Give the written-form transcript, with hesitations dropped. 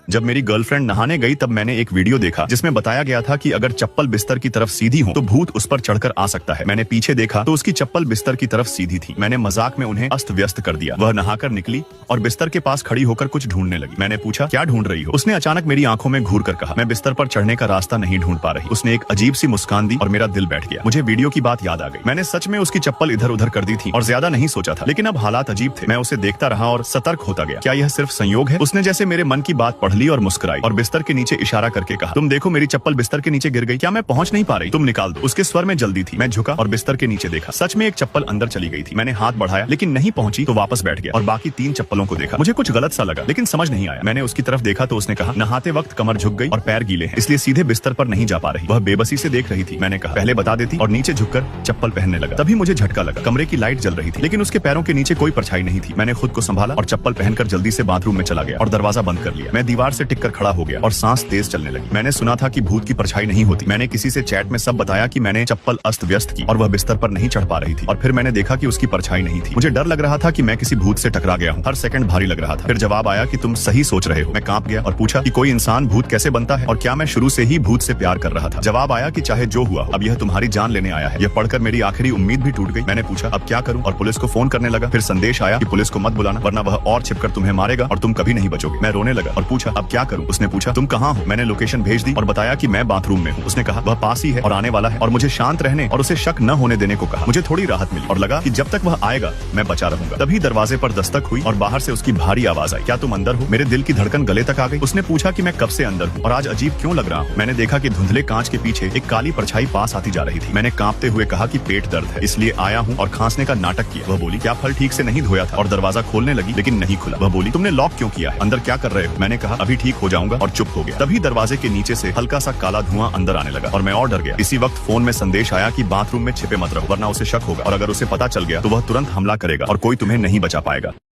जब मेरी गर्लफ्रेंड नहाने गई तब मैंने एक वीडियो देखा जिसमें बताया गया था कि अगर चप्पल बिस्तर की तरफ सीधी हो तो भूत उस पर चढ़कर आ सकता है। मैंने पीछे देखा तो उसकी चप्पल बिस्तर की तरफ सीधी थी। मैंने मजाक में उन्हें अस्त व्यस्त कर दिया। वह नहाकर निकली और बिस्तर के पास खड़ी होकर कुछ ढूंढने लगी। मैंने पूछा, क्या ढूंढ रही हो? उसने अचानक मेरी आंखों में घूर कर कहा, मैं बिस्तर पर चढ़ने का रास्ता नहीं ढूंढ पा रही। उसने एक अजीब सी मुस्कान दी और मेरा दिल बैठ गया। मुझे वीडियो की बात याद आ गई। मैंने सच में उसकी चप्पल इधर उधर कर दी थी और ज्यादा नहीं सोचा था, लेकिन अब हालात अजीब थे। मैं उसे देखता रहा और सतर्क होता गया। क्या यह सिर्फ संयोग है? उसने जैसे मेरे मन की बात पढ़ ली और मुस्कुराई और बिस्तर के नीचे इशारा करके कहा, तुम देखो मेरी चप्पल बिस्तर के नीचे गिर गई। क्या मैं पहुंच नहीं पा रही? तुम निकाल दो। उसके स्वर में जल्दी थी। मैं झुका और बिस्तर के नीचे देखा। सच में एक चप्पल अंदर चली गई थी। मैंने हाथ बढ़ाया लेकिन नहीं पहुंची तो वापस बैठ गया और बाकी 3 चप्पलों को देखा। मुझे कुछ गलत सा लगा लेकिन समझ नहीं आया। मैंने उसकी तरफ देखा तो उसने कहा, नहाते वक्त कमर झुक गई और पैर गीले हैं, इसलिए सीधे बिस्तर पर नहीं जा पा रही। वह बेबसी से देख रही थी। मैंने कहा, पहले बता देती, और नीचे झुककर चप्पल पहनने लगा। तभी मुझे झटका लगा। कमरे की लाइट जल रही थी लेकिन उसके पैरों के नीचे कोई परछाई नहीं थी। मैंने खुद को संभाला और चप्पल पहनकर जल्दी से बाथरूम में चला गया और दरवाजा बंद कर लिया। मैं दीवार से टिककर खड़ा हो गया और सांस तेज चलने लगी। मैंने सुना था कि भूत की परछाई नहीं होती। मैंने किसी से चैट में सब बताया कि मैंने चप्पल अस्त व्यस्त की और वह बिस्तर पर नहीं चढ़ पा रही थी, और फिर मैंने देखा कि उसकी परछाई नहीं थी। मुझे डर लग रहा था कि मैं किसी भूत से टकरा गया हूँ। हर सेकंड भारी लग रहा था। फिर जवाब आया कि तुम सही सोच रहे हो। मैं कांप गया और पूछा कि कोई इंसान भूत कैसे बनता है और क्या मैं शुरू से ही भूत से प्यार कर रहा था। जवाब आया कि चाहे जो हुआ, अब यह तुम्हारी जान लेने आया है। यह पढ़कर मेरी आखिरी उम्मीद भी टूट गई। मैंने पूछा, अब क्या करूं? और पुलिस को फोन करने लगा। फिर संदेश आया कि पुलिस को मत बुलाना वरना वह और छिपकर तुम्हें मारेगा और तुम कभी नहीं बचोगे। मैं रोने लगा और पूछा, अब क्या करूं? उसने पूछा, तुम कहाँ हो? मैंने लोकेशन भेज दी और बताया कि मैं बाथरूम में हूँ। उसने कहा, वह पास ही है और आने वाला है, और मुझे शांत रहने और उसे शक न होने देने को कहा। मुझे थोड़ी राहत मिली और लगा कि जब तक वह आएगा मैं बचा रहूंगा। तभी दरवाजे पर दस्तक हुई और बाहर से उसकी भारी आवाज आई, क्या तुम अंदर हो? मेरे दिल की धड़कन गले तक आ गई। उसने पूछा कि मैं कब से अंदर हूँ और आज अजीब क्यों लग रहा हूँ। मैंने देखा कि धुंधले कांच के पीछे एक काली परछाई पास आती जा रही थी। मैंने कांपते हुए कहा कि पेट दर्द है इसलिए आया हूँ और खांसने का नाटक किया। वह बोली, क्या फल ठीक से नहीं धोया था? और दरवाजा खोलने लगी लेकिन नहीं खुला। वह बोली, तुमने लॉक क्यों किया है? अंदर क्या कर रहे हो? मैंने कहा, अभी ठीक हो जाऊंगा, और चुप हो गया। तभी दरवाजे के नीचे से हल्का सा काला धुआं अंदर आने लगा और मैं और डर गया। इसी वक्त फोन में संदेश आया कि बाथरूम में छिपे मत रहो वरना उसे शक होगा और अगर उसे पता चल गया तो वह तुरंत हमला करेगा और कोई तुम्हें नहीं बचा पाएगा।